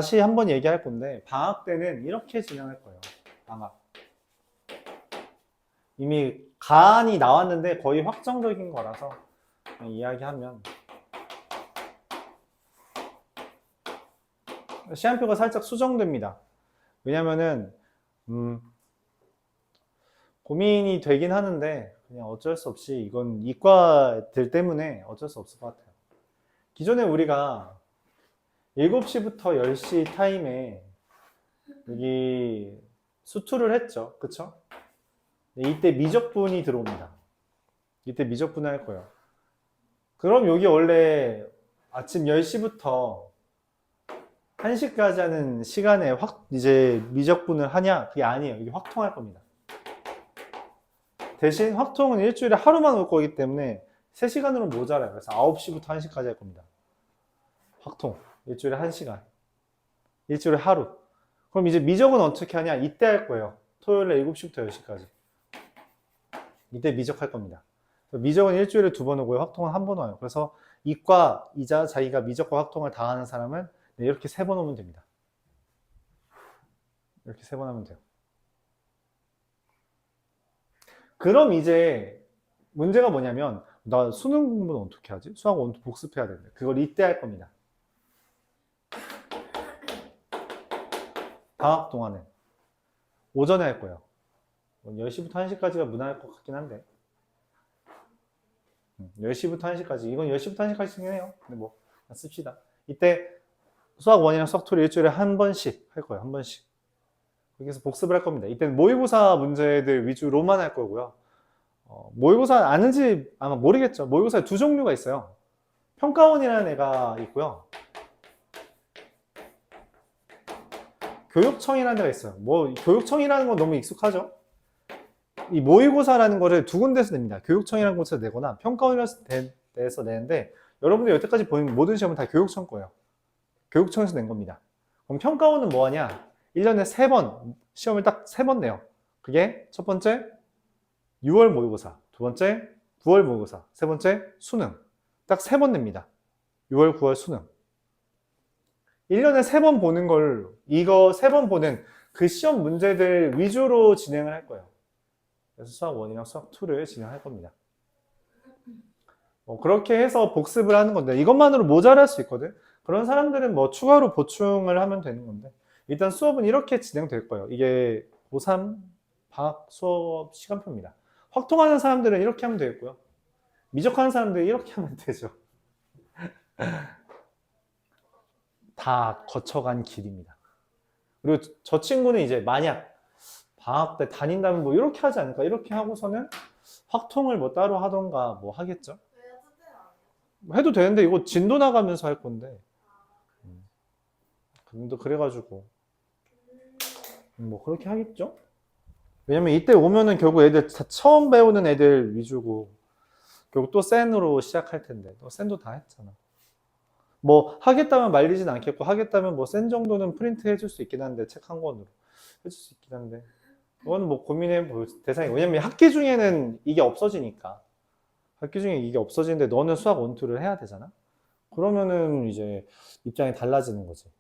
다시 한번 얘기할 건데 방학 때는 이렇게 진행할 거예요. 방학. 이미 가안이 나왔는데 거의 확정적인 거라서 이야기하면 시간표가 살짝 수정됩니다. 왜냐면은 고민이 되긴 하는데 그냥 어쩔 수 없이 이건 이과들 때문에 어쩔 수 없을 것 같아요. 기존에 우리가 7시부터 10시 타임에 여기 수투를 했죠. 그쵸? 이때 미적분이 들어옵니다. 이때 미적분 할 거예요. 그럼 여기 원래 아침 10시부터 1시까지 하는 시간에 이제 미적분을 하냐? 그게 아니에요. 이게 확통할 겁니다. 대신 확통은 일주일에 하루만 올 거기 때문에 3시간으로 모자라요. 그래서 9시부터 1시까지 할 겁니다. 확통. 일주일에 1시간. 일주일에 하루. 그럼 이제 미적은 어떻게 하냐? 이때 할 거예요. 토요일에 7시부터 10시까지. 이때 미적할 겁니다. 미적은 일주일에 2번 오고요. 확통은 1번 와요. 그래서 이과이자 자기가 미적과 확통을 다 하는 사람은 이렇게 3번 오면 됩니다. 이렇게 3번 하면 돼요. 그럼 이제 문제가 뭐냐면 나 수능 공부는 어떻게 하지? 수학 원투 복습해야 되는데 그걸 이때 할 겁니다. 방학 동안에 오전에 할 거예요. 10시부터 1시까지가 무난할 것 같긴 한데 10시부터 1시까지 이건 10시부터 1시까지 해요. 근데 뭐 씁시다. 이때 수학 1이랑 수학 2를 일주일에 한 번씩 할 거예요. 한 번씩. 여기서 복습을 할 겁니다. 이때는 모의고사 문제들 위주로만 할 거고요. 모의고사 아는지 아마 모르겠죠. 모의고사에 2종류가 있어요. 평가원이라는 애가 있고요. 교육청이라는 데가 있어요. 뭐 교육청이라는 건 너무 익숙하죠. 이 모의고사라는 거를 2군데서 냅니다. 교육청이라는 곳에서 내거나 평가원이라는 데서 내는데 여러분들 여태까지 본 모든 시험은 다 교육청 거예요. 교육청에서 낸 겁니다. 그럼 평가원은 뭐 하냐? 1년에 3번 시험을 딱 3번 내요. 그게 첫 번째 6월 모의고사, 두 번째 9월 모의고사, 세 번째 수능. 딱 3번 냅니다. 6월, 9월 수능. 1년에 3번 보는 걸 이거 3번 보는 그 시험 문제들 위주로 진행을 할 거예요. 그래서 수학 1이랑 수학 2를 진행할 겁니다. 그렇게 해서 복습을 하는 건데 이것만으로 모자랄 수 있거든. 그런 사람들은 뭐 추가로 보충을 하면 되는 건데 일단 수업은 이렇게 진행될 거예요. 이게 고3 방학 수업 시간표입니다. 확통하는 사람들은 이렇게 하면 되겠고요. 미적하는 사람들은 이렇게 하면 되죠. 다 거쳐간 길입니다. 그리고 저 친구는 이제 만약 방학 때 다닌다면 뭐 이렇게 하지 않을까? 이렇게 하고서는 확통을 뭐 따로 하던가 뭐 하겠죠? 해도 되는데 이거 진도 나가면서 할 건데 그래가지고 뭐 그렇게 하겠죠? 왜냐면 이때 오면은 결국 애들 다 처음 배우는 애들 위주고 결국 또 센으로 시작할 텐데 또 센도 다 했잖아. 뭐 하겠다면 말리진 않겠고 하겠다면 뭐 센 정도는 프린트 해줄 수 있긴 한데 책 한 권으로 해줄 수 있긴 한데 그건 뭐 고민해 볼 대상이 왜냐면 학기 중에는 이게 없어지니까 학기 중에 이게 없어지는데 너는 수학 원투를 해야 되잖아. 그러면은 이제 입장이 달라지는 거지.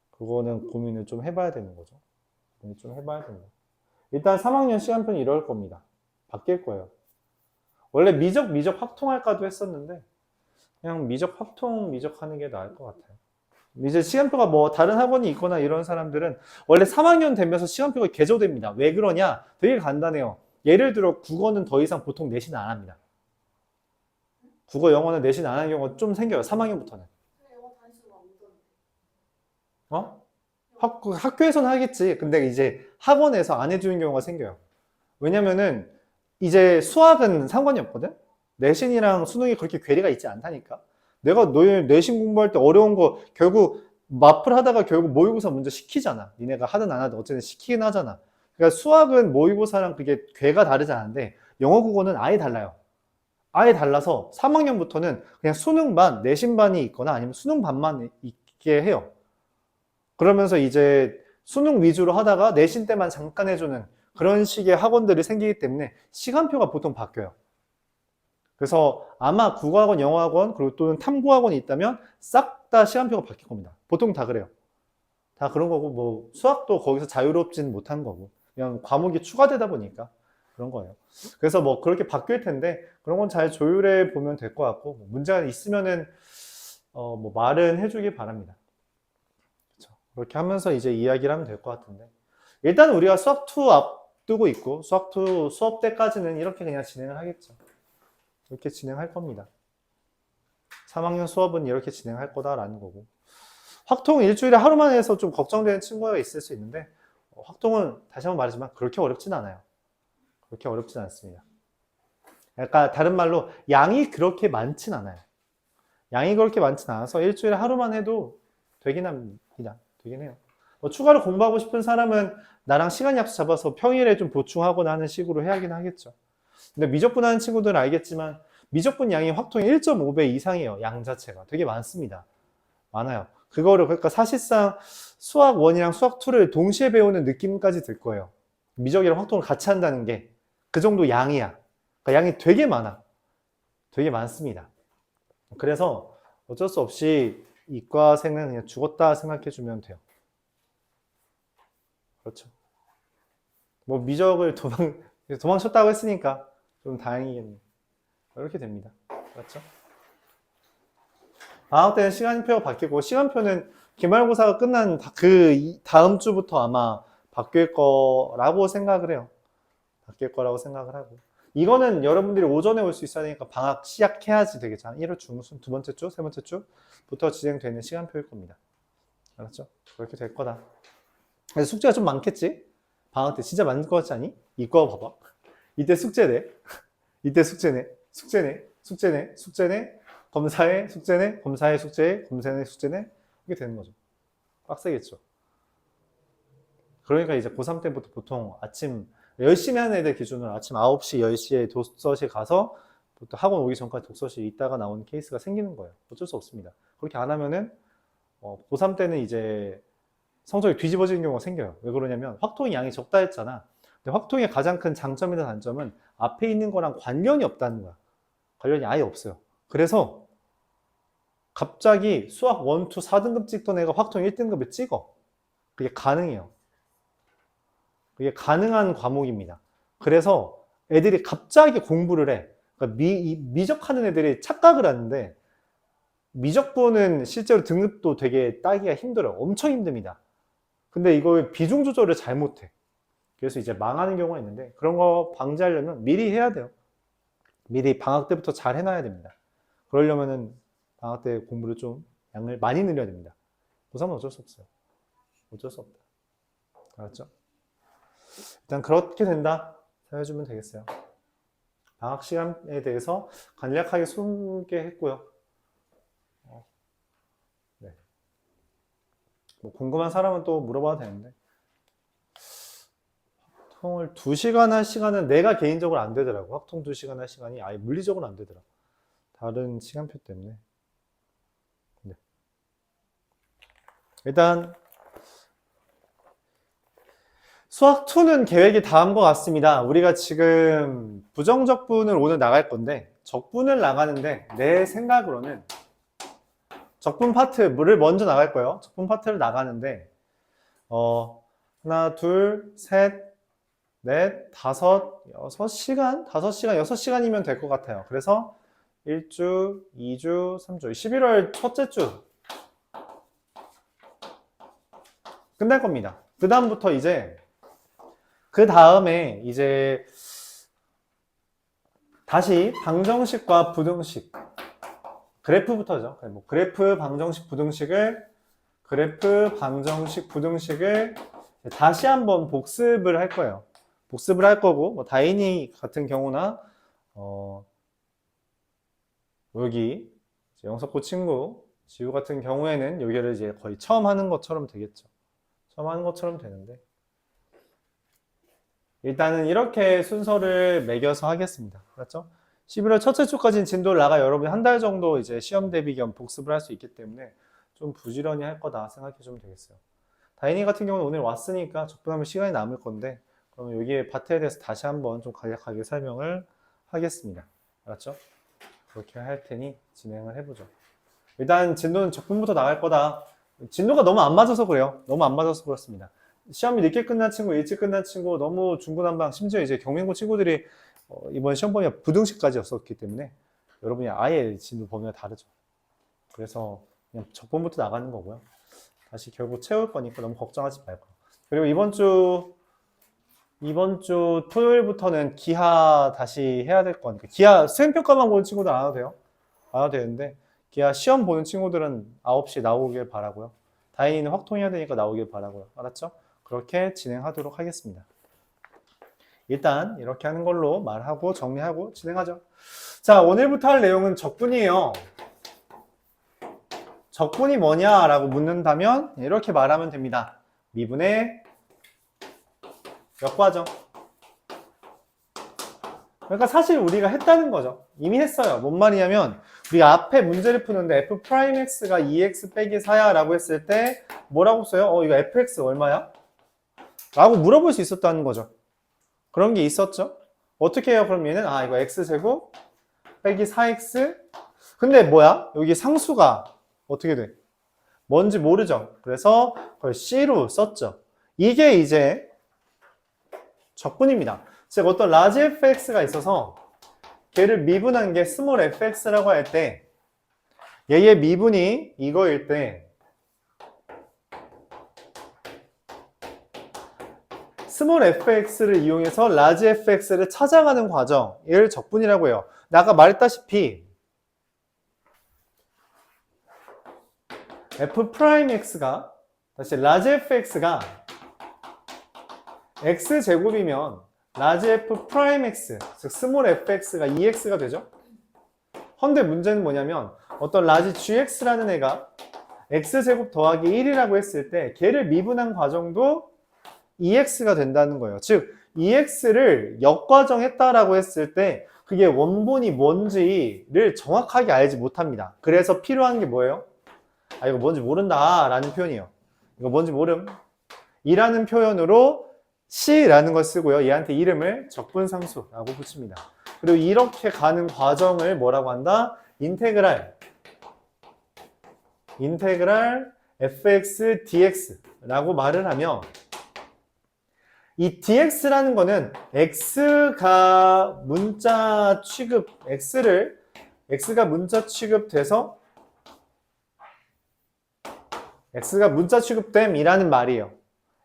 그거는 고민을 좀 해봐야 되는 거죠. 고민 좀 해봐야 된다. 일단 3학년 시간표는 이럴 겁니다. 바뀔 거예요. 원래 미적 확통할까도 했었는데 그냥 미적 확통 미적하는 게 나을 것 같아요. 이제 시간표가 뭐 다른 학원이 있거나 이런 사람들은 원래 3학년 되면서 시간표가 개조됩니다. 왜 그러냐? 되게 간단해요. 예를 들어 국어는 더 이상 보통 내신 안 합니다. 국어, 영어는 내신 안 하는 경우가 좀 생겨요. 3학년부터는. 어? 학교에서는 하겠지. 근데 이제 학원에서 안 해주는 경우가 생겨요. 왜냐면은 이제 수학은 상관이 없거든? 내신이랑 수능이 그렇게 괴리가 있지 않다니까? 내가 너희 내신 공부할 때 어려운 거 결국 마플 하다가 결국 모의고사 문제 시키잖아. 니네가 하든 안 하든 어쨌든 시키긴 하잖아. 그러니까 수학은 모의고사랑 그게 괴가 다르지 않은데 영어 국어는 아예 달라요. 아예 달라서 3학년부터는 그냥 수능반, 내신반이 있거나 아니면 수능반만 있게 해요. 그러면서 이제 수능 위주로 하다가 내신 때만 잠깐 해주는 그런 식의 학원들이 생기기 때문에 시간표가 보통 바뀌어요. 그래서 아마 국어학원, 영어학원, 그리고 또는 탐구학원이 있다면 싹 싹 다 시간표가 바뀔 겁니다. 보통 다 그래요. 다 그런 거고, 뭐 수학도 거기서 자유롭진 못한 거고, 그냥 과목이 추가되다 보니까 그런 거예요. 그래서 뭐 그렇게 바뀔 텐데 그런 건 잘 조율해 보면 될 것 같고, 뭐 문제가 있으면은 뭐 말은 해주길 바랍니다. 그렇죠. 그렇게 하면서 이제 이야기를 하면 될 것 같은데, 일단 우리가 수학2 앞두고 있고 수학2 수업 때까지는 이렇게 그냥 진행을 하겠죠. 이렇게 진행할 겁니다. 3학년 수업은 이렇게 진행할 거다라는 거고, 확통 일주일에 하루만 해서 좀 걱정되는 친구가 있을 수 있는데, 확통은 다시 한번 말하지만 그렇게 어렵진 않아요. 그렇게 어렵진 않습니다. 약간 다른 말로 양이 그렇게 많진 않아요. 양이 그렇게 많진 않아서 일주일에 하루만 해도 되긴 합니다. 되긴 해요. 뭐 추가로 공부하고 싶은 사람은 나랑 시간 약속 잡아서 평일에 좀 보충하거나 하는 식으로 해야긴 하겠죠. 근데 미적분 하는 친구들은 알겠지만 미적분 양이 확통의 1.5배 이상이에요. 양 자체가. 되게 많습니다. 많아요. 그거를 그러니까 사실상 수학 1이랑 수학 2를 동시에 배우는 느낌까지 들 거예요. 미적이랑 확통을 같이 한다는 게 그 정도 양이야. 그러니까 양이 되게 많아. 되게 많습니다. 그래서 어쩔 수 없이 이과생은 그냥 죽었다 생각해 주면 돼요. 그렇죠. 뭐 미적을 도망쳤다고 했으니까 좀 다행이겠네요. 이렇게 됩니다. 그렇죠? 방학 때는 시간표가 바뀌고, 시간표는 기말고사가 끝난 그 다음 주부터 아마 바뀔 거라고 생각을 해요. 바뀔 거라고 생각을 하고. 이거는 여러분들이 오전에 올 수 있어야 되니까 방학 시작해야지 되겠죠. 1월 중순, 두 번째 주, 세 번째 주부터 진행되는 시간표일 겁니다. 알았죠? 그렇게 될 거다. 그래서 숙제가 좀 많겠지? 방학 때 진짜 많을 것 같지 않니? 이거 봐봐. 이때 숙제네. 이때 숙제네. 숙제네. 숙제네. 숙제네. 검사에 숙제네. 검사에 숙제에 검사에 숙제네. 이게 되는 거죠. 빡세겠죠. 그러니까 이제 고3 때부터 보통 아침 열심히 하는 애들 기준으로 아침 9시, 10시에 독서실 가서 보통 학원 오기 전까지 독서실 있다가 나오는 케이스가 생기는 거예요. 어쩔 수 없습니다. 그렇게 안 하면은 고3 때는 이제 성적이 뒤집어지는 경우가 생겨요. 왜 그러냐면 확통의 양이 적다 했잖아. 근데 확통의 가장 큰 장점이나 단점은 앞에 있는 거랑 관련이 없다는 거야. 관련이 아예 없어요. 그래서 갑자기 수학 1, 2, 4등급 찍던 애가 확통 1등급을 찍어. 그게 가능해요. 그게 가능한 과목입니다. 그래서 애들이 갑자기 공부를 해. 그러니까 미적하는 애들이 착각을 하는데, 미적분은 실제로 등급도 되게 따기가 힘들어요. 엄청 힘듭니다. 근데 이걸 비중 조절을 잘못해. 그래서 이제 망하는 경우가 있는데, 그런 거 방지하려면 미리 해야 돼요. 미리 방학 때부터 잘 해놔야 됩니다. 그러려면은 방학 때 공부를 좀 양을 많이 늘려야 됩니다. 고3은 어쩔 수 없어요. 어쩔 수 없다. 알았죠? 일단 그렇게 된다 생각해주면 되겠어요. 방학 시간에 대해서 간략하게 소개했고요. 네. 뭐 궁금한 사람은 또 물어봐도 되는데, 확통을 2시간 할 시간은 내가 개인적으로 안 되더라고. 확통 2시간 할 시간이 아예 물리적으로 안 되더라. 다른 시간표 때문에. 네. 일단 수학2는 계획이 다음과 같습니다. 우리가 지금 부정적분을 오늘 나갈 건데, 적분을 나가는데 내 생각으로는 적분 파트를 먼저 나갈 거예요. 적분 파트를 나가는데 하나, 둘, 셋, 넷, 다섯, 6시간? 5시간, 6시간이면 될 것 같아요. 그래서 1주, 2주, 3주, 11월 첫째 주 끝날 겁니다. 그 다음부터 이제 그 다음에 이제 다시 방정식과 부등식 그래프부터죠. 뭐 그래프, 방정식, 부등식을 다시 한번 복습을 할 거예요. 복습을 할 거고, 뭐 다인이 같은 경우나 여기 영석고 친구 지우 같은 경우에는 여기를 이제 거의 처음 하는 것처럼 되겠죠. 처음 하는 것처럼 되는데, 일단은 이렇게 순서를 매겨서 하겠습니다. 그렇죠? 11월 첫째 주까지는 진도를 나가 여러분이 한 달 정도 이제 시험 대비 겸 복습을 할 수 있기 때문에 좀 부지런히 할 거다 생각해 주면 되겠어요. 다인이 같은 경우는 오늘 왔으니까 적분하면 시간이 남을 건데, 그럼 여기에 파트에 대해서 다시 한번 좀 간략하게 설명을 하겠습니다. 알았죠? 그렇게 할 테니 진행을 해보죠. 일단 진도는 적분부터 나갈 거다. 진도가 너무 안 맞아서 그래요. 너무 안 맞아서 그렇습니다. 시험이 늦게 끝난 친구, 일찍 끝난 친구, 너무 중구난방, 심지어 이제 경민고 친구들이 이번 시험 범위가 부등식까지였었기 때문에 여러분이 아예 진도 범위가 다르죠. 그래서 그냥 적분부터 나가는 거고요. 다시 결국 채울 거니까 너무 걱정하지 말고. 그리고 이번 주 토요일부터는 기하 다시 해야 될 거니까. 기하 수행평가만 보는 친구들 안 와도 돼요. 안 와도 되는데, 기하 시험 보는 친구들은 9시에 나오길 바라고요. 다행히는 확통해야 되니까 나오길 바라고요. 알았죠? 그렇게 진행하도록 하겠습니다. 일단 이렇게 하는 걸로 말하고 정리하고 진행하죠. 자, 오늘부터 할 내용은 적분이에요. 적분이 뭐냐라고 묻는다면 이렇게 말하면 됩니다. 미분의 역과정. 그러니까 사실 우리가 했다는 거죠. 이미 했어요. 뭔 말이냐면 우리가 앞에 문제를 푸는데 f'x가 2x 빼기 4야 라고 했을 때 뭐라고 써요? 이거 fx 얼마야? 라고 물어볼 수 있었다는 거죠. 그런 게 있었죠. 어떻게 해요? 그럼 얘는 이거 x제곱 빼기 4x. 근데 뭐야? 여기 상수가 어떻게 돼? 뭔지 모르죠. 그래서 그걸 c로 썼죠. 이게 이제 적분입니다. 즉 어떤 라지 fx가 있어서 걔를 미분한 게 스몰 fx라고 할 때 얘의 미분이 이거일 때 스몰 fx를 이용해서 라지 fx를 찾아가는 과정을 적분이라고 해요. 아까 말했다시피 f'x가 다시 라지 fx가 x제곱이면 라지 f'x, 즉 스몰 fx가 2x가 되죠. 헌데 문제는 뭐냐면 어떤 라지 gx라는 애가 x제곱 더하기 1이라고 했을 때 걔를 미분한 과정도 2x가 된다는 거예요. 즉 2x를 역과정했다라고 했을 때 그게 원본이 뭔지를 정확하게 알지 못합니다. 그래서 필요한 게 뭐예요? 이거 뭔지 모른다 라는 표현이에요. 이거 뭔지 모름 이라는 표현으로 C라는 걸 쓰고요. 얘한테 이름을 적분상수라고 붙입니다. 그리고 이렇게 가는 과정을 뭐라고 한다? 인테그랄 fx dx라고 말을 하며 이 dx라는 거는 x가 문자 취급, x가 문자 취급돼서 x가 문자 취급됨이라는 말이에요.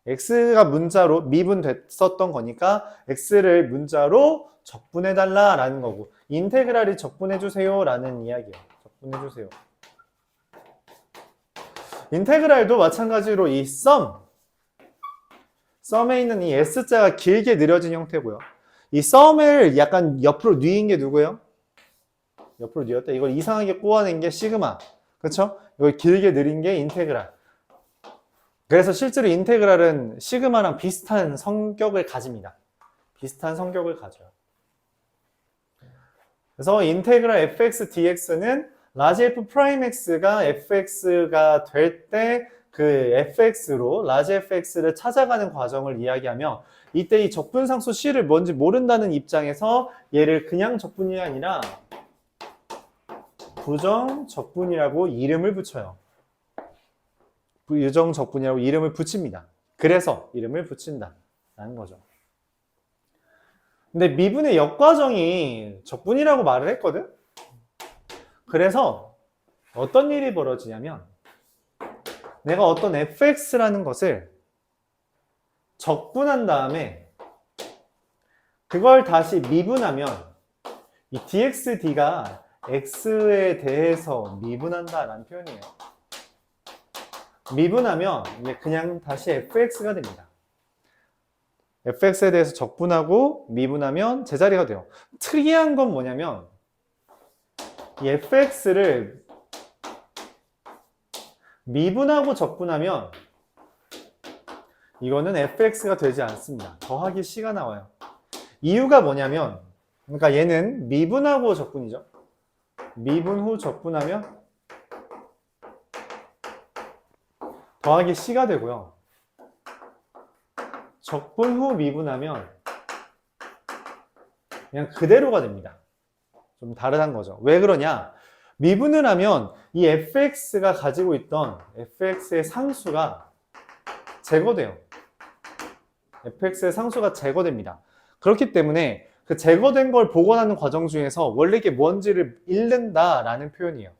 x가 문자로 미분됐었던 거니까 x를 문자로 적분해달라 라는 거고 인테그랄이 적분해주세요 라는 이야기예요. 적분해주세요. 인테그랄도 마찬가지로 이 썸에 있는 이 s자가 길게 느려진 형태고요. 이 썸을 약간 옆으로 뉘인 게 누구예요? 옆으로 뉘었다. 이걸 이상하게 꼬아낸 게 시그마. 그렇죠? 이걸 길게 느린 게 인테그랄. 그래서 실제로 인테그랄은 시그마랑 비슷한 성격을 가집니다. 비슷한 성격을 가져요. 그래서 인테그랄 fx dx는 라지 f'x가 fx가 될 때 그 fx로 라지 fx를 찾아가는 과정을 이야기하며 이때 이 적분상수 c를 뭔지 모른다는 입장에서 얘를 그냥 적분이 아니라 부정 적분이라고 이름을 붙여요. 부정 적분이라고 이름을 붙입니다. 그래서 이름을 붙인다 라는 거죠. 근데 미분의 역과정이 적분이라고 말을 했거든? 그래서 어떤 일이 벌어지냐면 내가 어떤 fx라는 것을 적분한 다음에 그걸 다시 미분하면 이 dxd가 x에 대해서 미분한다 라는 표현이에요. 미분하면 이게 그냥 다시 fx가 됩니다. fx에 대해서 적분하고 미분하면 제자리가 돼요. 특이한 건 뭐냐면 이 fx를 미분하고 적분하면 이거는 fx가 되지 않습니다. 더하기 c가 나와요. 이유가 뭐냐면 그러니까 얘는 미분하고 적분이죠. 미분 후 적분하면 더하기 c가 되고요. 적분 후 미분하면 그냥 그대로가 됩니다. 좀 다르다는 거죠. 왜 그러냐? 미분을 하면 이 fx가 가지고 있던 fx의 상수가 제거돼요. fx의 상수가 제거됩니다. 그렇기 때문에 그 제거된 걸 복원하는 과정 중에서 원래 이게 뭔지를 잃는다라는 표현이에요.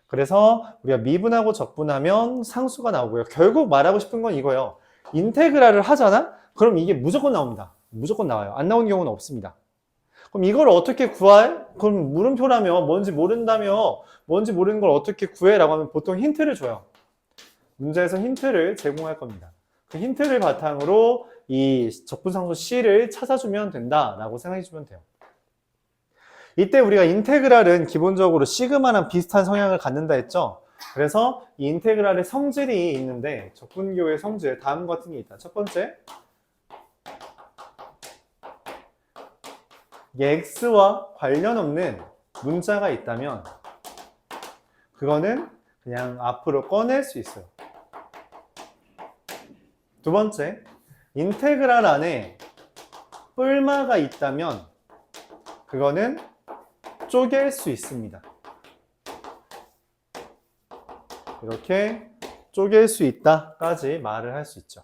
그래서 우리가 미분하고 적분하면 상수가 나오고요. 결국 말하고 싶은 건 이거예요. 인테그랄을 하잖아? 그럼 이게 무조건 나옵니다. 무조건 나와요. 안 나오는 경우는 없습니다. 그럼 이걸 어떻게 구할? 그럼 물음표라며 뭔지 모른다며 뭔지 모르는 걸 어떻게 구해? 라고 하면 보통 힌트를 줘요. 문제에서 힌트를 제공할 겁니다. 그 힌트를 바탕으로 이 적분상수 C를 찾아주면 된다라고 생각해 주면 돼요. 이때 우리가 인테그랄은 기본적으로 시그마랑 비슷한 성향을 갖는다 했죠. 그래서 이 인테그랄의 성질이 있는데 적분교의 성질 다음과 같은 게 있다. 첫 번째, x와 관련 없는 문자가 있다면 그거는 그냥 앞으로 꺼낼 수 있어요. 두 번째, 인테그랄 안에 뿔마가 있다면 그거는 쪼갤 수 있습니다. 이렇게 쪼갤 수 있다까지 말을 할 수 있죠.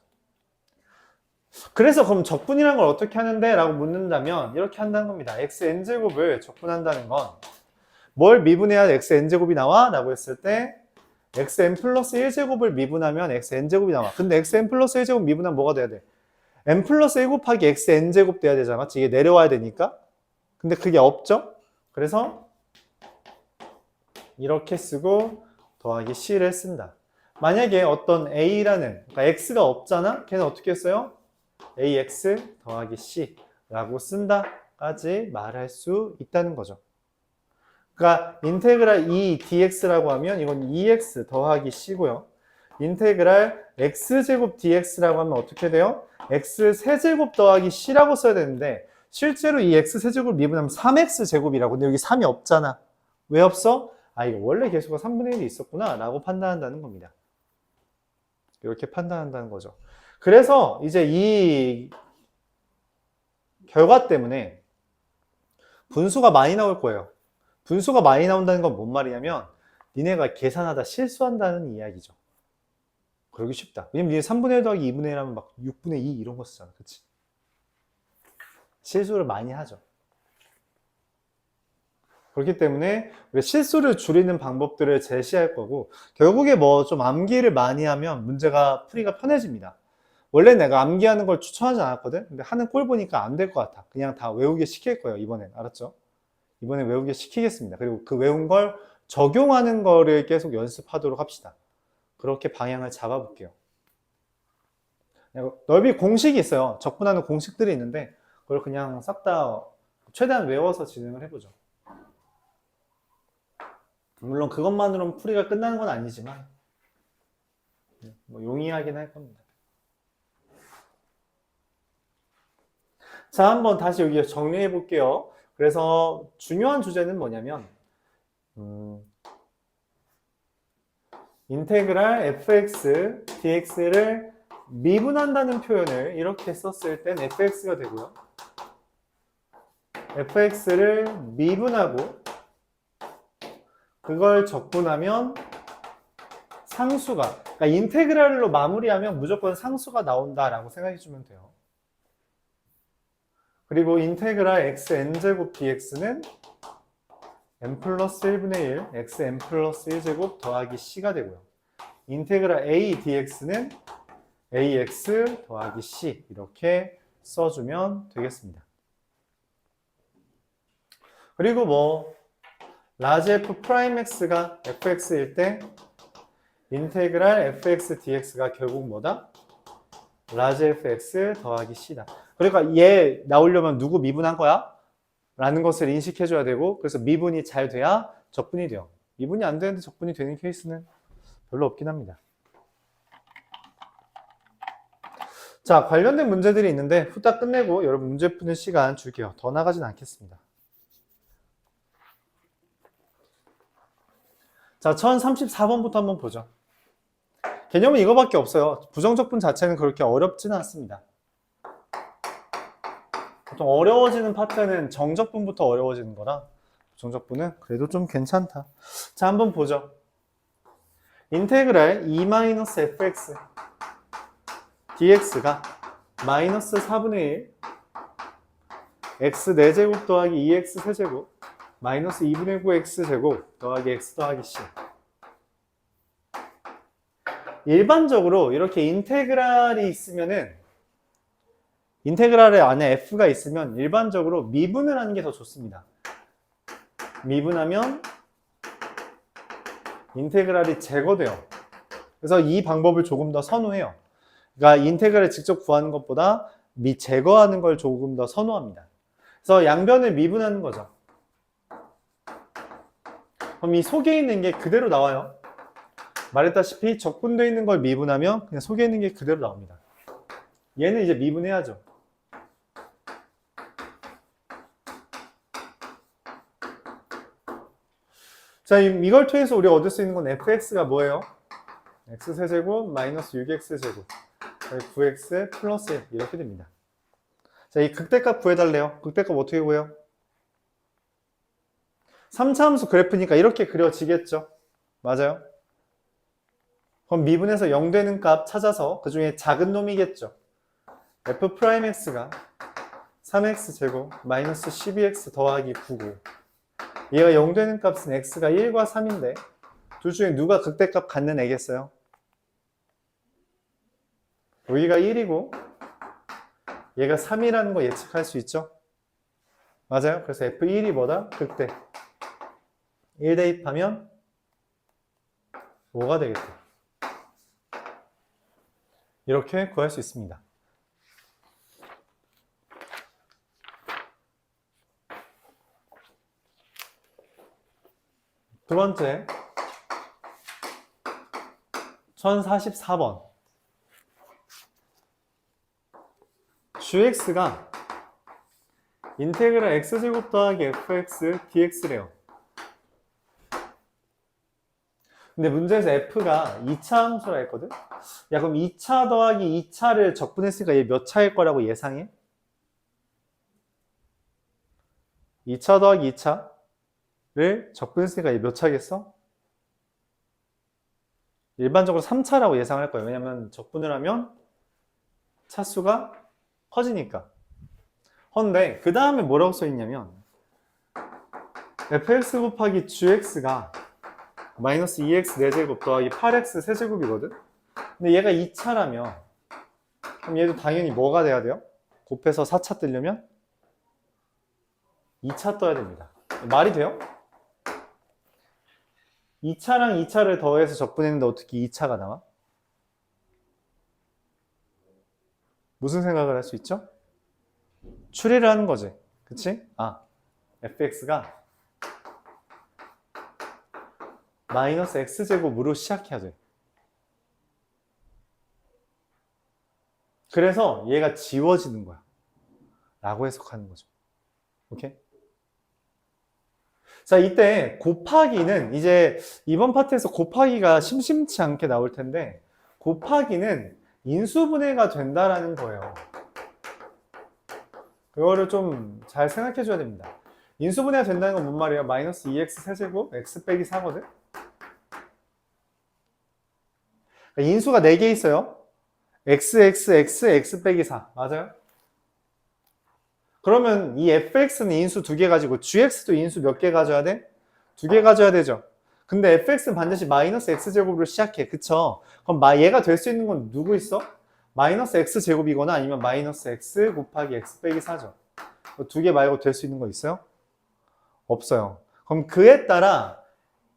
그래서 그럼 적분이라는 걸 어떻게 하는데? 라고 묻는다면 이렇게 한다는 겁니다. xn제곱을 적분한다는 건 뭘 미분해야 xn제곱이 나와? 라고 했을 때 xn 플러스 1제곱을 미분하면 xn제곱이 나와. 근데 xn 플러스 1제곱 미분하면 뭐가 돼야 돼? n 플러스 1 곱하기 xn제곱 돼야 되잖아. 맞지? 이게 내려와야 되니까. 근데 그게 없죠? 그래서 이렇게 쓰고 더하기 c를 쓴다. 만약에 어떤 a라는, 그러니까 x가 없잖아? 걔는 어떻게 써요? ax 더하기 c라고 쓴다까지 말할 수 있다는 거죠. 그러니까 인테그랄 e dx라고 하면 이건 2x 더하기 c고요. 인테그랄 x제곱 dx라고 하면 어떻게 돼요? x 세제곱 더하기 c라고 써야 되는데 실제로 이 x 세제곱을 미분하면 3x 제곱이라고. 근데 여기 3이 없잖아. 왜 없어? 아, 이거 원래 계수가 3분의 1이 있었구나 라고 판단한다는 겁니다. 이렇게 판단한다는 거죠. 그래서 이제 이 결과 때문에 분수가 많이 나올 거예요. 분수가 많이 나온다는 건 뭔 말이냐면 니네가 계산하다 실수한다는 이야기죠. 그러기 쉽다. 왜냐면 니네 3분의 1 더하기 2분의 1 하면 막 6분의 2 이런 거 쓰잖아. 그치? 실수를 많이 하죠. 그렇기 때문에 우리가 실수를 줄이는 방법들을 제시할 거고 결국에 뭐 좀 암기를 많이 하면 문제가 풀이가 편해집니다. 원래 내가 암기하는 걸 추천하지 않았거든? 근데 하는 꼴 보니까 안 될 것 같아. 그냥 다 외우게 시킬 거예요, 이번엔. 알았죠? 이번엔 외우게 시키겠습니다. 그리고 그 외운 걸 적용하는 거를 계속 연습하도록 합시다. 그렇게 방향을 잡아볼게요. 넓이 공식이 있어요. 적분하는 공식들이 있는데 그걸 그냥 싹 다 최대한 외워서 진행을 해보죠. 물론 그것만으로는 풀이가 끝나는 건 아니지만 뭐 용이하긴 할 겁니다. 자, 한번 다시 여기 정리해 볼게요. 그래서 중요한 주제는 뭐냐면 인테그랄 fx dx를 미분한다는 표현을 이렇게 썼을 땐 fx가 되고요. fx를 미분하고 그걸 적분하면 상수가, 그러니까 인테그랄로 마무리하면 무조건 상수가 나온다라고 생각해 주면 돼요. 그리고 인테그랄 xn제곱 dx는 n 플러스 1분의 1 xn 플러스 1제곱 더하기 c가 되고요. 인테그랄 a dx는 ax 더하기 c 이렇게 써주면 되겠습니다. 그리고 뭐 라지 f 프라임 x가 fx일 때 인테그랄 fx dx가 결국 뭐다? 라지 fx 더하기 c다. 그러니까 얘 나오려면 누구 미분한 거야? 라는 것을 인식해줘야 되고 그래서 미분이 잘 돼야 적분이 돼요. 미분이 안 되는데 적분이 되는 케이스는 별로 없긴 합니다. 자, 관련된 문제들이 있는데 후딱 끝내고 여러분 문제 푸는 시간 줄게요. 더 나가진 않겠습니다. 자, 1034번부터 한번 보죠. 개념은 이거밖에 없어요. 부정적분 자체는 그렇게 어렵지는 않습니다. 보통 어려워지는 파트는 정적분부터 어려워지는 거라 부정적분은 그래도 좀 괜찮다. 자, 한번 보죠. 인테그랄 2-fx dx가 마이너스 4분의 1 x 4제곱 더하기 2x 세제곱 마이너스 2분의 9 x제곱 더하기 x 더하기 c. 일반적으로 이렇게 인테그랄이 있으면은 인테그랄의 안에 f가 있으면 일반적으로 미분을 하는 게 더 좋습니다. 미분하면 인테그랄이 제거돼요. 그래서 이 방법을 조금 더 선호해요. 그러니까 인테그랄을 직접 구하는 것보다 제거하는 걸 조금 더 선호합니다. 그래서 양변을 미분하는 거죠. 그럼 이 속에 있는 게 그대로 나와요. 말했다시피 적분되어 있는 걸 미분하면 그냥 속에 있는 게 그대로 나옵니다. 얘는 이제 미분해야죠. 자, 이걸 통해서 우리가 얻을 수 있는 건 fx가 뭐예요? x세제곱 마이너스 6x제곱 9x 플러스 1 이렇게 됩니다. 자, 이 극대값 구해달래요. 극대값 어떻게 구해요? 3차 함수 그래프니까 이렇게 그려지겠죠? 맞아요? 그럼 미분해서 0 되는 값 찾아서 그 중에 작은 놈이겠죠? f'x가 3x제곱 마이너스 12x 더하기 9고 얘가 0 되는 값은 x가 1과 3인데 둘 중에 누가 극대값 갖는 애겠어요? 여기가 1이고 얘가 3이라는 거 예측할 수 있죠? 맞아요? 그래서 f1이 뭐다? 극대 1 대입하면 5가 되겠죠. 이렇게 구할 수 있습니다. 두 번째 1044번 gx가 인테그랄 x제곱 더하기 fx dx래요. 근데 문제에서 f가 2차 함수라 했거든? 야, 그럼 2차 더하기 2차를 적분했으니까 얘 몇 차일 거라고 예상해? 2차 더하기 2차를 적분했으니까 얘 몇 차겠어? 일반적으로 3차라고 예상할 거예요. 왜냐면 적분을 하면 차수가 커지니까. 근데 그 다음에 뭐라고 써있냐면 fx 곱하기 gx가 마이너스 2x 4제곱 더하기 8x 세제곱이거든? 근데 얘가 2차라면 그럼 얘도 당연히 뭐가 돼야 돼요? 곱해서 4차 뜨려면 2차 떠야 됩니다. 말이 돼요? 2차랑 2차를 더해서 적분했는데 어떻게 2차가 나와? 무슨 생각을 할 수 있죠? 추리를 하는 거지. 그치? fx가 마이너스 x제곱으로 시작해야 돼. 그래서 얘가 지워지는 거야. 라고 해석하는 거죠. 오케이? 자, 이때 곱하기는 이제 이번 파트에서 곱하기가 심심치 않게 나올 텐데 곱하기는 인수분해가 된다라는 거예요. 그거를 좀 잘 생각해 줘야 됩니다. 인수분해가 된다는 건 뭔 말이에요? 마이너스 2x 세제곱 x 빼기 4거든? 인수가 4개 있어요. x, x, x, x 빼기 4. 맞아요? 그러면 이 fx는 인수 2개 가지고 gx도 인수 몇 개 가져야 돼? 2개 가져야 되죠. 근데 fx는 반드시 마이너스 x제곱으로 시작해. 그쵸? 그럼 얘가 될 수 있는 건 누구 있어? 마이너스 x제곱이거나 아니면 마이너스 x 곱하기 x 빼기 4죠. 2개 말고 될 수 있는 거 있어요? 없어요. 그럼 그에 따라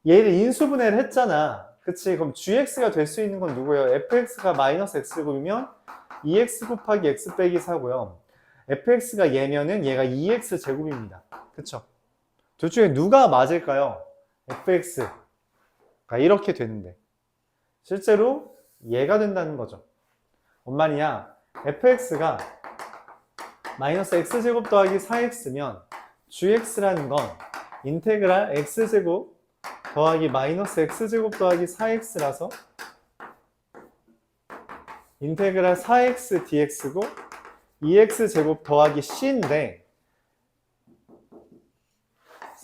얘를 인수분해를 했잖아. 그치? 그럼 gx가 될 수 있는 건 누구예요? fx가 마이너스 x제곱이면 2x 곱하기 x 빼기 4고요. fx가 얘면은 얘가 2x 제곱입니다. 그쵸? 둘 중에 누가 맞을까요? fx가 이렇게 되는데 실제로 얘가 된다는 거죠. 뭔 말이냐? fx가 마이너스 x제곱 더하기 4x면 gx라는 건 인테그랄 x제곱 더하기 마이너스 x제곱 더하기 4x라서 인테그랄 4x dx고 2x제곱 더하기 c인데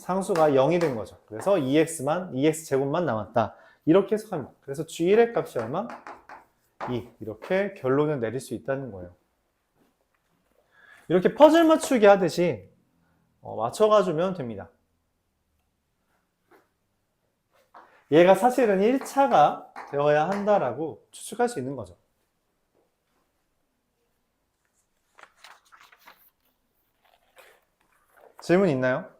상수가 0이 된 거죠. 그래서 2x 제곱만 남았다. 이렇게 해석합니다. 그래서 G1의 값이 얼마? 2. 이렇게 결론을 내릴 수 있다는 거예요. 이렇게 퍼즐 맞추기 하듯이 맞춰가주면 됩니다. 얘가 사실은 1차가 되어야 한다라고 추측할 수 있는 거죠. 질문 있나요?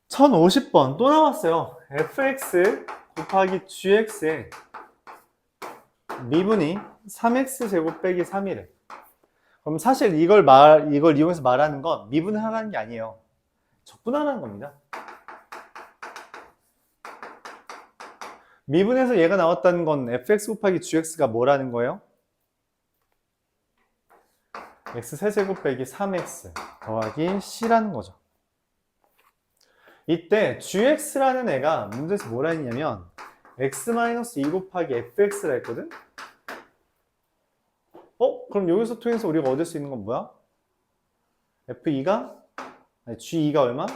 (1050번) 또 나왔어요. fx 곱하기 gx의 미분이 3x제곱 빼기 3이래. 그럼 사실 이걸 이용해서 말하는 건 미분하라는 게 아니에요. 적분하라는 겁니다. 미분에서 얘가 나왔다는 건 fx 곱하기 gx가 뭐라는 거예요? x 세제곱 빼기 3x 더하기 c라는 거죠. 이때 gx라는 애가 문제에서 뭐라 했냐면 x-2 곱하기 fx라 했거든? 그럼 여기서 통해서 우리가 얻을 수 있는 건 뭐야? G2가 얼마?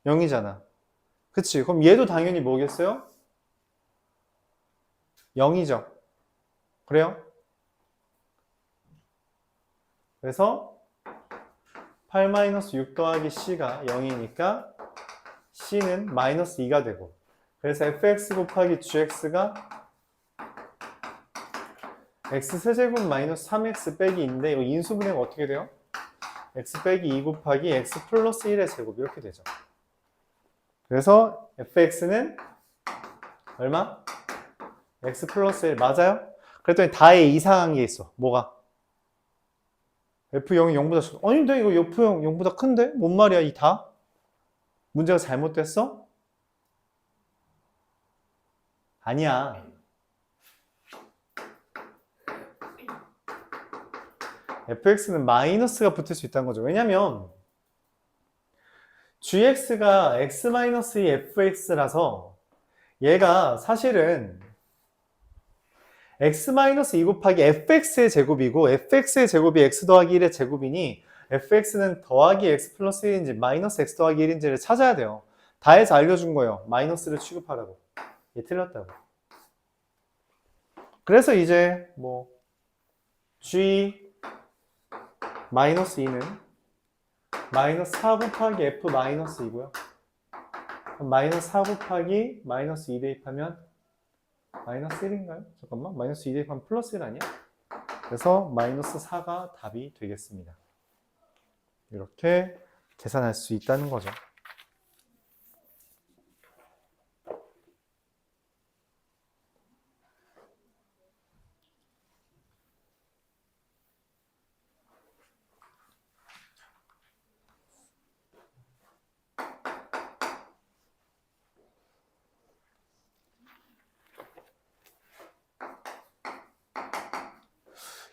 0이잖아. 그치? 그럼 얘도 당연히 뭐겠어요? 0이죠. 그래요? 그래서 8-6 더하기 C가 0이니까 C는 -2가 되고, 그래서 fx 곱하기 gx가 x세제곱 -3x 빼기 2인데 이거 인수분해가 어떻게 돼요? x 빼기 2 곱하기 x 플러스 1의 제곱 이렇게 되죠. 그래서 fx는 얼마? x 플러스 1 맞아요? 그랬더니 다에 이상한 게 있어. 뭐가? f0이 0보다 작아. 아닌데 이거 f0 0보다 큰데? 뭔 말이야 이 다? 문제가 잘못됐어? 아니야. fx는 마이너스가 붙을 수 있다는 거죠. 왜냐면 gx가 x-2 fx라서 얘가 사실은 x-2 곱하기 fx의 제곱이고 fx의 제곱이 x 더하기 1의 제곱이니 fx는 더하기 x 플러스 1인지 마이너스 x 더하기 1인지를 찾아야 돼요. 다 해서 알려준 거예요. 마이너스를 취급하라고. 얘 틀렸다고. 그래서 이제 뭐 g 마이너스 2는 마이너스 4 곱하기 f 마이너스 2고요. 마이너스 4 곱하기 마이너스 2 대입하면 마이너스 1인가요? 잠깐만, 마이너스 2 대입하면 플러스 1 아니야? 그래서 마이너스 4가 답이 되겠습니다. 이렇게 계산할 수 있다는 거죠.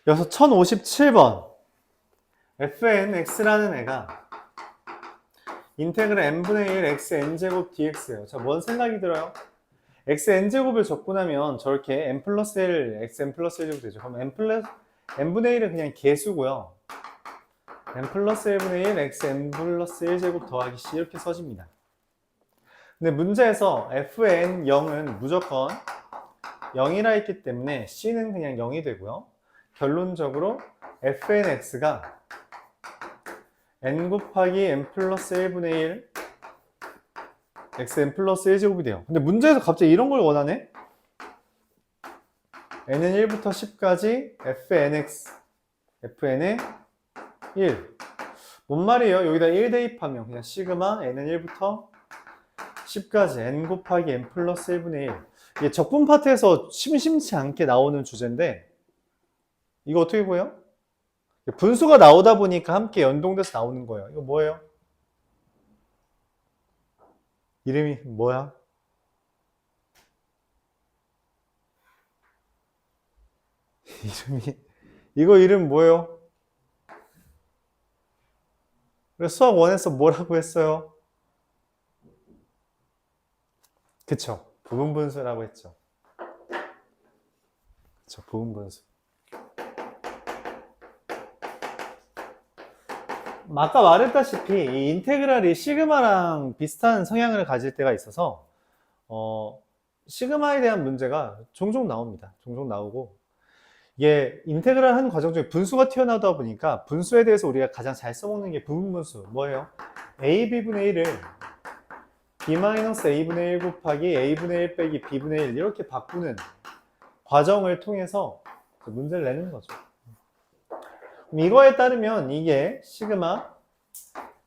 여기서 1057번 fnx라는 애가 인테그랄 n분의 1 xn제곱 dx예요. 자, 뭔 생각이 들어요? xn제곱을 적분하면 저렇게 n 플러스 1 xn 플러스 1제곱 되죠. 그럼 n분의 1은 그냥 개수고요. n 플러스 1분의 1 xn 플러스 1제곱 더하기 c 이렇게 써집니다. 근데 문제에서 fn 0은 무조건 0이라 했기 때문에 c는 그냥 0이 되고요. 결론적으로 fnx가 n 곱하기 n 플러스 1분의 1 xn 플러스 1제곱이 돼요. 근데 문제에서 갑자기 이런 걸 원하네? n은 1부터 10까지 fn의 1. 뭔 말이에요? 여기다 1 대입하면 그냥 시그마 n은 1부터 10까지 n 곱하기 n 플러스 1분의 1. 이게 적분 파트에서 심심치 않게 나오는 주제인데 이거 어떻게 보여? 분수가 나오다 보니까 함께 연동돼서 나오는 거예요. 이거 뭐예요? 이름이 뭐야? 이거 이름 뭐예요? 그래서 수학 1에서 뭐라고 했어요? 그쵸. 부분분수라고 했죠. 그쵸. 부분분수. 아까 말했다시피 이 인테그랄이 시그마랑 비슷한 성향을 가질 때가 있어서 시그마에 대한 문제가 종종 나옵니다. 종종 나오고 이게 인테그랄 하는 과정 중에 분수가 튀어나오다 보니까 분수에 대해서 우리가 가장 잘 써먹는 게 부분분수. 뭐예요? aB분의 1을 b-a분의 1 곱하기 a분의 1 빼기 b분의 1 이렇게 바꾸는 과정을 통해서 문제를 내는 거죠. 그럼 이거에 따르면 이게 시그마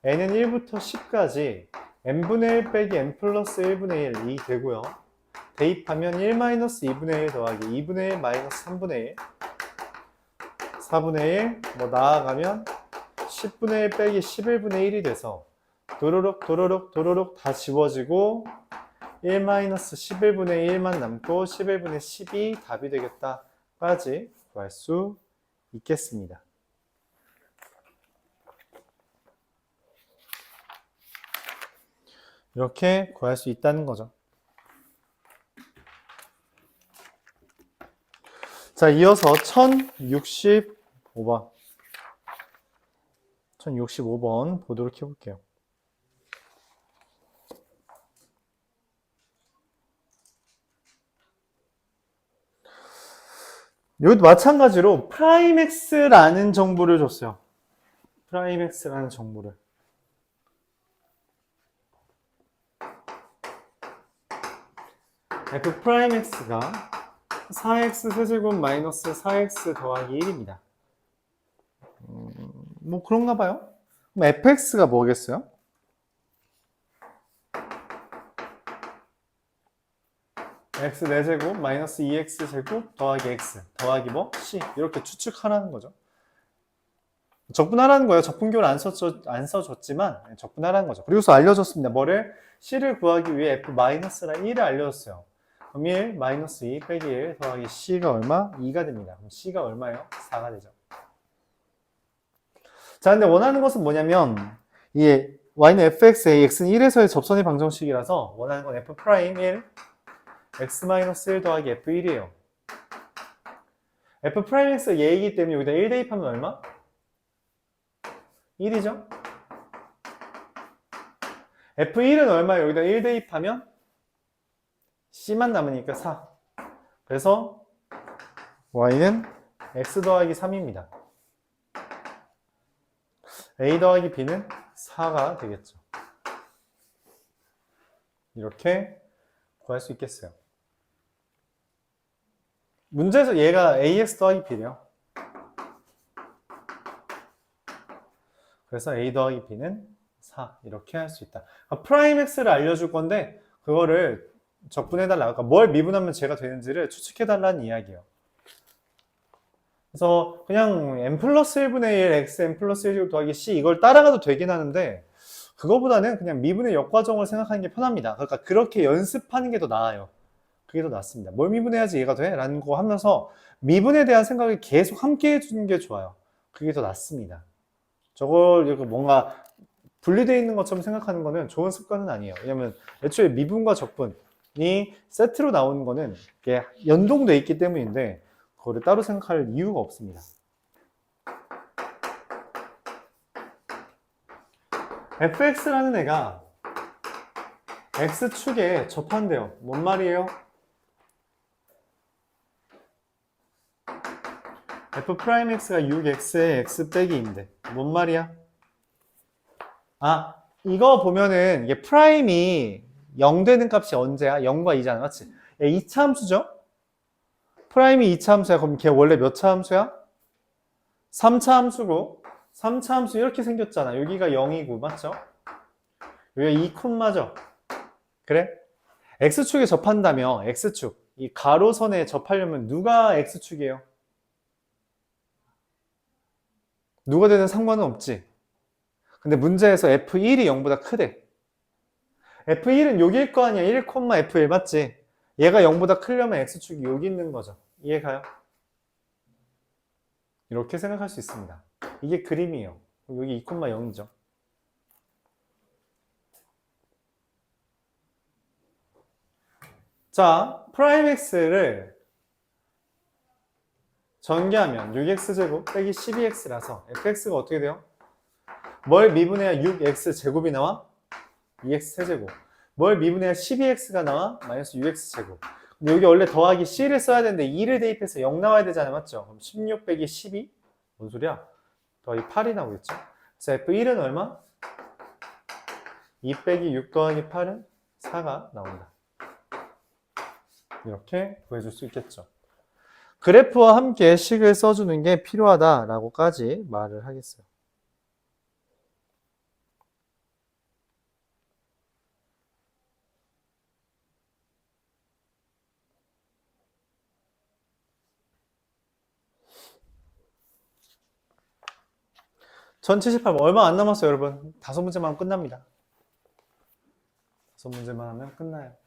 n은 1부터 10까지 n분의 1 빼기 n 플러스 1분의 1이 되고요. 대입하면 1 마이너스 2분의 1 더하기 2분의 1 마이너스 3분의 1 4분의 1 뭐 나아가면 10분의 1 빼기 11분의 1이 돼서 도로록 도로록 도로록 다 지워지고 1 마이너스 11분의 1만 남고 11분의 10이 답이 되겠다까지 구할 수 있겠습니다. 이렇게 구할 수 있다는 거죠. 자, 이어서 1065번. 1065번 보도록 해볼게요. 여기도 마찬가지로 프라임X라는 정보를 줬어요. 프라임X라는 정보를. F'X가 4x 세제곱 마이너스 4x 더하기 1입니다. 뭐 그런가 봐요. 그럼 fx가 뭐겠어요? x 4제곱 마이너스 2x 제곱 더하기 x 더하기 뭐? c 이렇게 추측하라는 거죠. 적분하라는 거예요. 적분교를 안 써줬지만 적분하라는 거죠. 그리고서 알려줬습니다. 뭐를? c를 구하기 위해 f-랑 1을 알려줬어요. 그럼 1 마이너스 2 빼기 1 더하기 c가 얼마? 2가 됩니다. 그럼 c가 얼마예요? 4가 되죠. 자, 근데 원하는 것은 뭐냐면 이 y는 fx에 x는 1에서의 접선의 방정식이라서 원하는 건 f'1 x-1 더하기 f1이에요. f'x가 얘이기 때문에 여기다 1 대입하면 얼마? 1이죠? f1은 얼마예요? 여기다 1 대입하면 c만 남으니까 4. 그래서 y는 x 더하기 3입니다. a 더하기 b는 4가 되겠죠. 이렇게 구할 수 있겠어요. 문제에서 얘가 ax 더하기 b래요. 그래서 a 더하기 b는 4 이렇게 할 수 있다. 프라임 x를 알려줄 건데 그거를 적분해달라. 그러니까 뭘 미분하면 제가 되는지를 추측해달라는 이야기예요. 그래서 그냥 n 플러스 1분의 1 x n 플러스 1 더하기 c 이걸 따라가도 되긴 하는데 그거보다는 그냥 미분의 역과정을 생각하는 게 편합니다. 그러니까 그렇게 연습하는 게 더 나아요. 그게 더 낫습니다. 뭘 미분해야지 얘가 돼? 라는 거 하면서 미분에 대한 생각을 계속 함께 해주는 게 좋아요. 그게 더 낫습니다. 저걸 이렇게 뭔가 분리되어 있는 것처럼 생각하는 거는 좋은 습관은 아니에요. 왜냐면 애초에 미분과 적분이 세트로 나오는 거는 이게 연동되어 있기 때문인데 그거를 따로 생각할 이유가 없습니다. fx라는 애가 x축에 접한대요. 뭔 말이에요? f'x가 6x의 x 빼기인데 뭔 말이야? 아, 이거 보면은 이게 프라임이 0 되는 값이 언제야? 0과 2잖아, 맞지? 2차 함수죠? 프라임이 2차 함수야. 그럼 걔 원래 몇 차 함수야? 3차 함수고 3차 함수 이렇게 생겼잖아. 여기가 0이고 맞죠? 여기가 2 콤마죠? 그래? x축에 접한다며 x축 이 가로선에 접하려면 누가 x축이에요? 누가 되든 상관은 없지. 근데 문제에서 f1이 0보다 크대. f1은 여기일 거 아니야. 1, f1 맞지? 얘가 0보다 크려면 x축이 여기 있는 거죠. 이해 가요? 이렇게 생각할 수 있습니다. 이게 그림이에요. 여기 2,0이죠. 자, 프라임 x를 전개하면 6x제곱 빼기 12x라서 fx가 어떻게 돼요? 뭘 미분해야 6x제곱이 나와? 2x세제곱. 뭘 미분해야 12x가 나와? 마이너스 6x제곱. 근데 여기 원래 더하기 c를 써야 되는데 2를 대입해서 0 나와야 되잖아요. 맞죠? 그럼 16 빼기 12? 뭔 소리야? 더하기 8이 나오겠죠? 그래서 f1은 얼마? 2 빼기 6 더하기 8은 4가 나온다. 이렇게 구해줄 수 있겠죠. 그래프와 함께 식을 써주는 게 필요하다라고까지 말을 하겠어요. 전 78번 얼마 안 남았어요, 여러분. 5문제만 하면 끝납니다. 5문제만 하면 끝나요.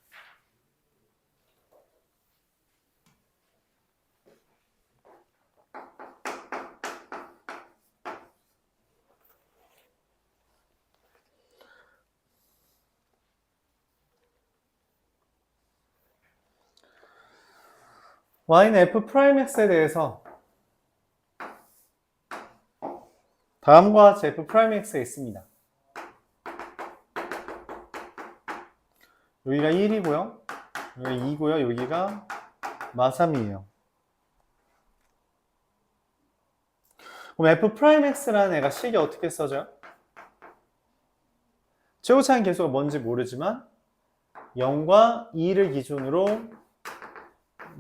y는 f'x에 대해서 다음과 같이 f'x에 있습니다. 여기가 1이고요. 여기가 2고요. 여기가 마3이에요. 그럼 f'x라는 애가 식이 어떻게 써져요? 최고차항 계수가 뭔지 모르지만 0과 2를 기준으로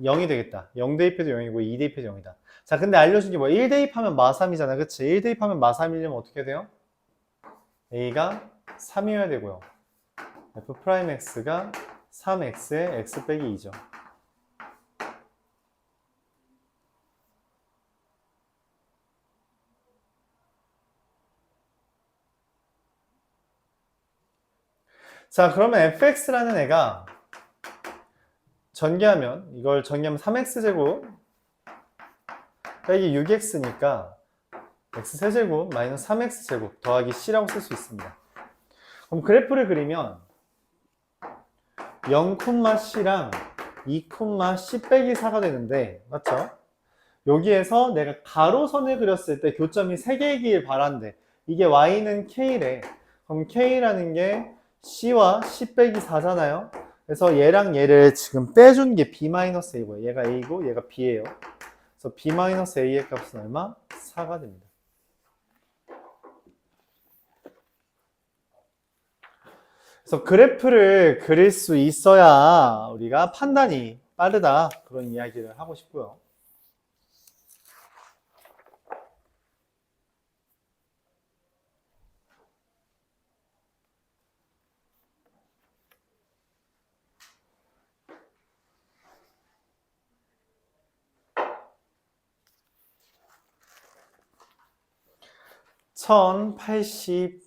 0이 되겠다. 0 대입해도 0이고 2 대입해도 0이다. 자, 근데 알려준 게 뭐야? 1 대입하면 마3이잖아. 그치? 1 대입하면 마3이려면 어떻게 돼요? a가 3이어야 되고요. f'x가 3x에 x 빼기 2죠. 자, 그러면 fx라는 애가 전개하면, 이걸 전개하면 3x제곱 빼기 6x니까 x세제곱 마이너스 3x제곱 더하기 c라고 쓸 수 있습니다. 그럼 그래프를 그리면 0,c랑 2,c 빼기 4가 되는데, 맞죠? 여기에서 내가 가로선을 그렸을 때 교점이 3개이길 바란대. 이게 y는 k래. 그럼 k라는 게 c와 c 빼기 4잖아요. 그래서 얘랑 얘를 지금 빼준 게 b-a고요. 얘가 a고 얘가 b예요. 그래서 b-a의 값은 얼마? 4가 됩니다. 그래서 그래프를 그릴 수 있어야 우리가 판단이 빠르다. 그런 이야기를 하고 싶고요. (1082번)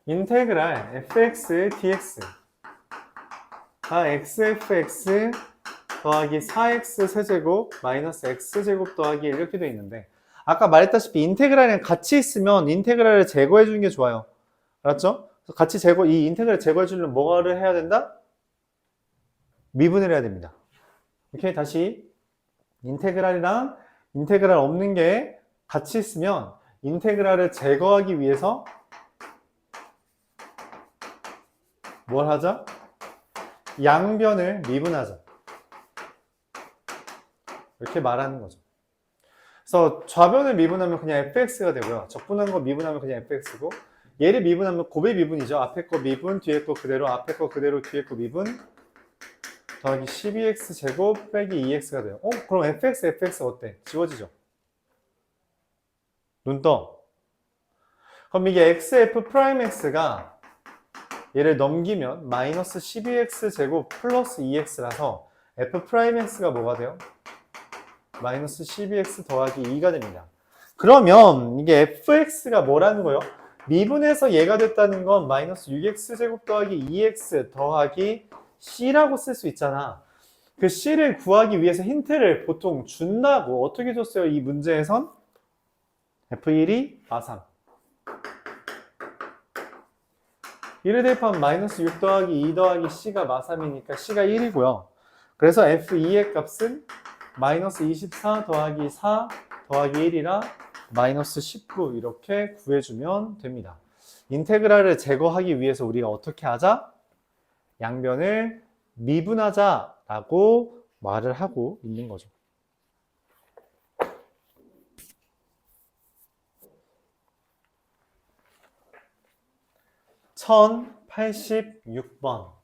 인테그랄 fx dx가 xfx 더하기 4x 세제곱 마이너스 x제곱 더하기 1 이렇게 되어 있는데, 아까 말했다시피 인테그랄이랑 같이 있으면 인테그랄을 제거해 주는 게 좋아요. 알았죠? 같이 이 인테그랄을 제거해 주려면 뭐를 해야 된다? 미분을 해야 됩니다. 오케이, 다시 인테그랄이랑 인테그랄 없는 게 같이 있으면 인테그랄을 제거하기 위해서 뭘 하자? 양변을 미분하자. 이렇게 말하는 거죠. 그래서 좌변을 미분하면 그냥 fx가 되고요. 적분한 거 미분하면 그냥 fx고, 얘를 미분하면 곱의 미분이죠. 앞에 거 미분, 뒤에 거 그대로, 앞에 거 그대로, 뒤에 거 미분 더하기 12x 제곱 빼기 2x가 돼요. 그럼 fx 어때? 지워지죠? 눈 떠. 그럼 이게 xf'x가 얘를 넘기면 마이너스 12x 제곱 플러스 2x라서 f'x가 뭐가 돼요? 마이너스 12x 더하기 2가 됩니다. 그러면 이게 fx가 뭐라는 거예요? 미분해서 얘가 됐다는 건 마이너스 6x제곱 더하기 2x 더하기 c라고 쓸 수 있잖아. 그 c를 구하기 위해서 힌트를 보통 준다고. 어떻게 줬어요? 이 문제에선 f1이 마삼. 1을 대입하면 마이너스 6 더하기 2 더하기 c가 마삼이니까 c가 1이고요. 그래서 f2의 값은 마이너스 24 더하기 4 더하기 1이라 마이너스 19 이렇게 구해주면 됩니다. 인테그랄을 제거하기 위해서 우리가 어떻게 하자? 양변을 미분하자라고 말을 하고 있는 거죠. (1086번)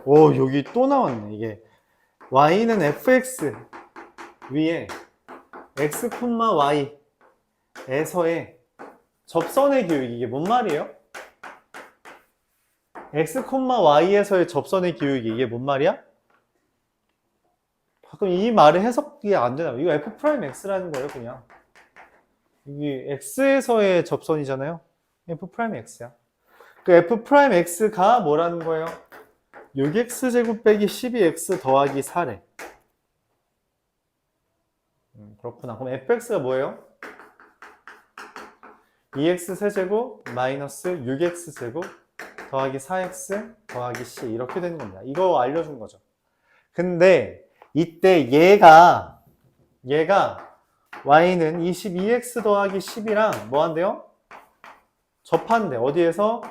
오, 여기 또 나왔네. 이게 y는 fx 위에 x, y에서의 접선의 기울기. 이게 뭔 말이에요? x, y에서의 접선의 기울기. 이게 뭔 말이야? 가끔 이 말을 해석이 안 되나? 이거 f'x라는 거예요, 그냥. 이게 x에서의 접선이잖아요. f'x야. 그 f'x가 뭐라는 거예요? 6x제곱 빼기 12x 더하기 4래. 그렇구나. 그럼 fx가 뭐예요? 2x 세제곱 마이너스 6x제곱 더하기 4x 더하기 c 이렇게 되는 겁니다. 이거 알려준 거죠. 근데 이때 얘가 y는 22x 더하기 10이랑 뭐 한대요? 접한대. 어디에서?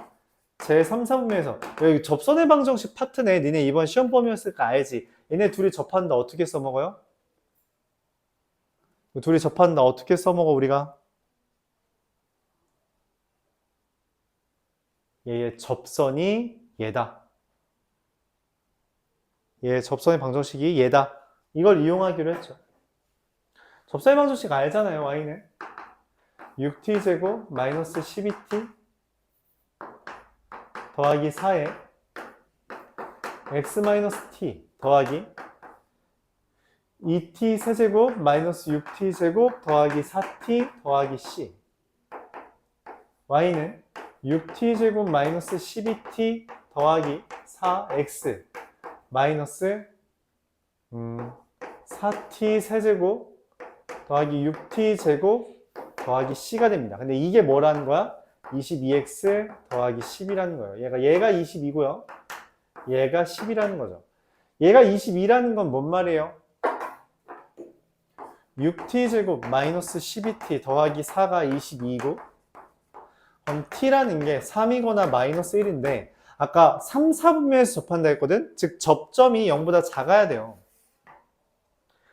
제3, 4분면에서. 여기 접선의 방정식 파트네. 니네 이번 시험 범위였을까 알지? 얘네 둘이 접한다. 어떻게 써먹어요? 둘이 접한다. 어떻게 써먹어 우리가? 얘의 접선이 얘다. 얘의 접선의 방정식이 얘다. 이걸 이용하기로 했죠. 접선의 방정식 알잖아요. y는 6t제곱 마이너스 12t 더하기 4에 x-t 더하기 2t 세제곱 마이너스 6t제곱 더하기 4t 더하기 c. y는 6t제곱 마이너스 12t 더하기 4x 마이너스 4t 세제곱 더하기 6t제곱 더하기 c가 됩니다. 근데 이게 뭐라는 거야? 22x 더하기 10이라는 거예요. 얘가 22고요. 얘가 10이라는 거죠. 얘가 22라는 건 뭔 말이에요? 6t제곱 마이너스 12t 더하기 4가 22이고 그럼 t라는 게 3이거나 마이너스 1인데 아까 3, 4분면에서 접한다 했거든? 즉 접점이 0보다 작아야 돼요.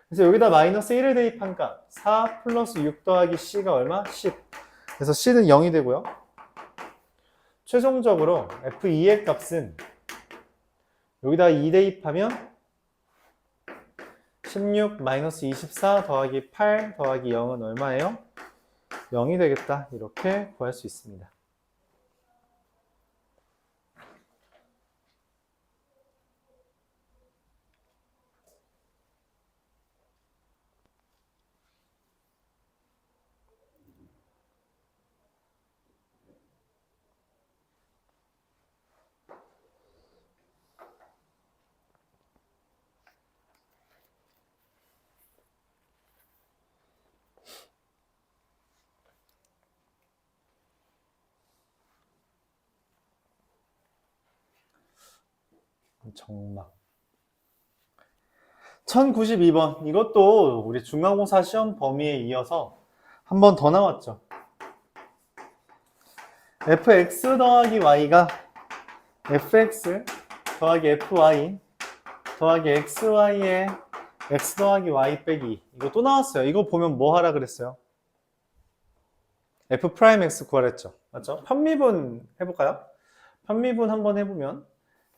그래서 여기다 마이너스 1을 대입하니까 4 플러스 6 더하기 c가 얼마? 10. 그래서 c는 0이 되고요. 최종적으로 f2의 값은 여기다 2 대입하면 16 마이너스 24 더하기 8 더하기 0은 얼마예요? 0이 되겠다. 이렇게 구할 수 있습니다. 정막 1092번. 이것도 우리 중간고사 시험 범위에 이어서 한 번 더 나왔죠. fx 더하기 y가 fx 더하기 fy 더하기 xy의 x 더하기 y 빼기 이거 또 나왔어요. 이거 보면 뭐 하라 그랬어요? f'x 구하랬죠. 맞죠? 편미분 해볼까요? 편미분 한번 해보면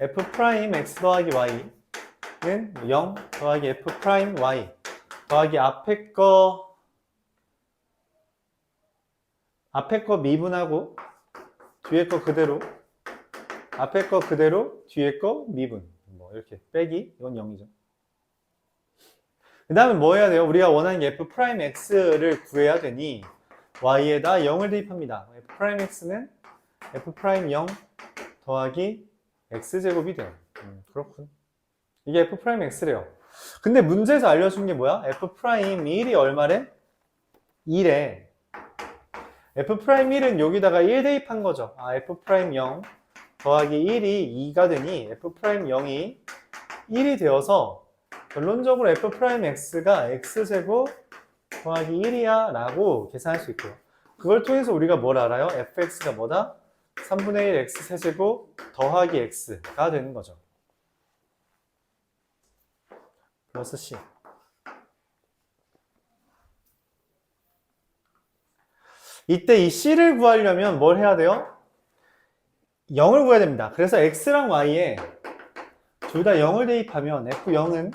f'x 더하기 y는 0 더하기 f'y 더하기 앞에 거 미분하고 뒤에 거 그대로 앞에 거 그대로 뒤에 거 미분 뭐 이렇게 빼기 이건 0이죠. 그 다음에 뭐 해야 돼요? 우리가 원하는 게 f'x를 구해야 되니 y에다 0을 대입합니다. f'x는 f'0 더하기 x제곱이 돼요. 그렇군. 이게 f'x래요. 근데 문제에서 알려준 게 뭐야? f'1이 얼마래? 1에 f'1은 여기다가 1 대입한 거죠. f'0 더하기 1이 2가 되니 f'0이 1이 되어서 결론적으로 f'x가 x제곱 더하기 1이야 라고 계산할 수 있고요. 그걸 통해서 우리가 뭘 알아요? fx가 뭐다? 3분의 1 x 세제곱 더하기 x가 되는 거죠. 플러스 c. 이때 이 c를 구하려면 뭘 해야 돼요? 0을 구해야 됩니다. 그래서 x랑 y에 둘 다 0을 대입하면 f0은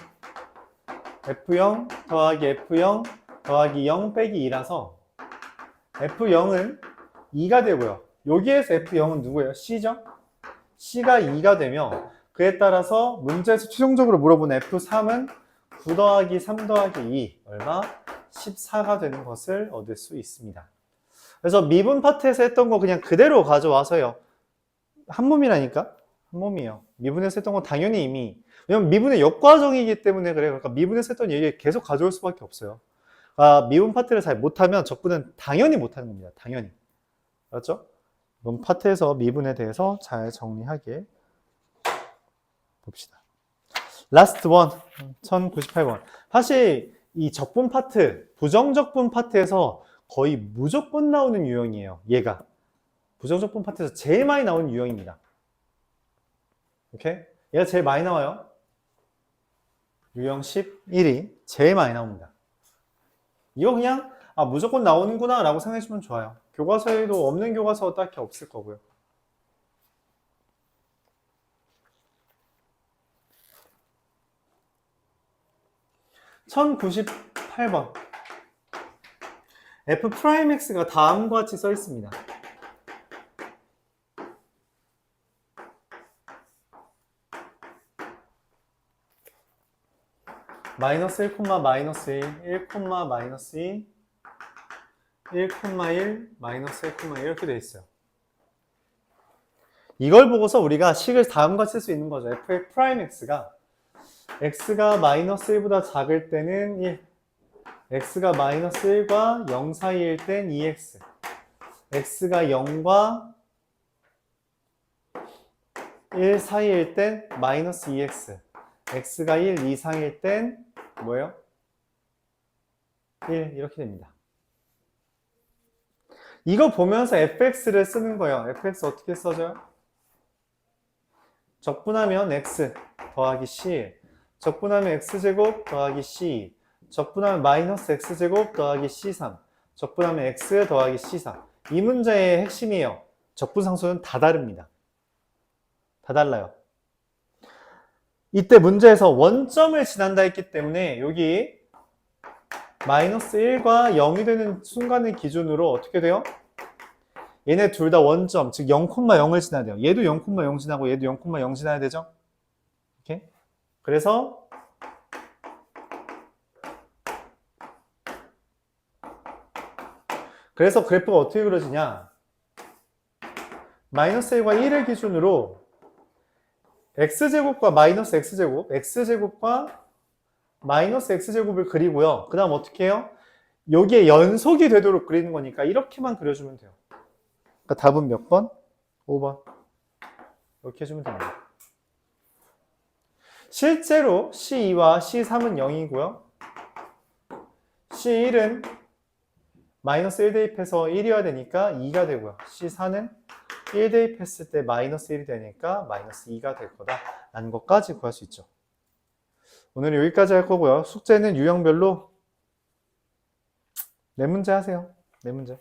f0 더하기 f0 더하기 0 빼기 2라서 f0은 2가 되고요. 여기에서 f0은 누구예요? c죠? c가 2가 되며 그에 따라서 문제에서 최종적으로 물어본 f3은 9 더하기 3 더하기 2 얼마? 14가 되는 것을 얻을 수 있습니다. 그래서 미분 파트에서 했던 거 그냥 그대로 가져와서요. 한 몸이라니까? 한 몸이에요. 미분에서 했던 건 당연히 이미 왜냐면 미분의 역과정이기 때문에 그래요. 그러니까 미분에서 했던 얘기 계속 가져올 수밖에 없어요. 미분 파트를 잘 못하면 적분은 당연히 못하는 겁니다. 당연히. 알았죠? 이번 파트에서 미분에 대해서 잘 정리하게 봅시다. 라스트 원 1098번. 사실 이 적분 파트, 부정적분 파트에서 거의 무조건 나오는 유형이에요. 얘가. 부정적분 파트에서 제일 많이 나오는 유형입니다. 오케이? 얘가 제일 많이 나와요. 유형 11이 제일 많이 나옵니다. 이거 그냥 무조건 나오는구나 라고 생각해주면 좋아요. 교과서에도 없는 교과서 딱히 없을 거고요. (1098번) f'x가 다음과 같이 써 있습니다. 마이너스 1, 마이너스 1, 1, 마이너스 2, 1, 1, 마이너스 1, 1 이렇게 되어 있어요. 이걸 보고서 우리가 식을 다음과 쓸 수 있는 거죠. f'x가 x가 마이너스 1보다 작을 때는 1, x가 마이너스 1과 0 사이일 땐 2x, x가 0과 1 사이일 땐 마이너스 2x, x가 1 이상일 땐 뭐예요? 1 이렇게 됩니다. 이거 보면서 fx를 쓰는 거예요. fx 어떻게 써져요? 적분하면 x 더하기 c, 적분하면 x제곱 더하기 c, 적분하면 마이너스 x제곱 더하기 c3, 적분하면 x 더하기 c4. 이 문제의 핵심이에요. 적분상수는 다 다릅니다. 다 달라요. 이때 문제에서 원점을 지난다 했기 때문에 여기 마이너스 1과 0이 되는 순간을 기준으로 어떻게 돼요? 얘네 둘 다 원점, 즉 0,0을 지나야 돼요. 얘도 0,0 지나고 얘도 0,0 지나야 되죠? 이렇게. 그래서 그래프가 어떻게 그려지냐? 마이너스 1과 1을 기준으로 x제곱과 마이너스 x제곱, x제곱과 마이너스 x제곱을 그리고요. 그 다음 어떻게 해요? 여기에 연속이 되도록 그리는 거니까 이렇게만 그려주면 돼요. 그러니까 답은 몇 번? 5번. 이렇게 해주면 됩니다. 실제로 C2와 C3은 0이고요. C1은 마이너스 1 대입해서 1이어야 되니까 2가 되고요. C4는 1 대입했을 때 마이너스 1이 되니까 마이너스 2가 될 거다 라는 것까지 구할 수 있죠. 오늘은 여기까지 할 거고요. 숙제는 유형별로 4문제 하세요. 4문제.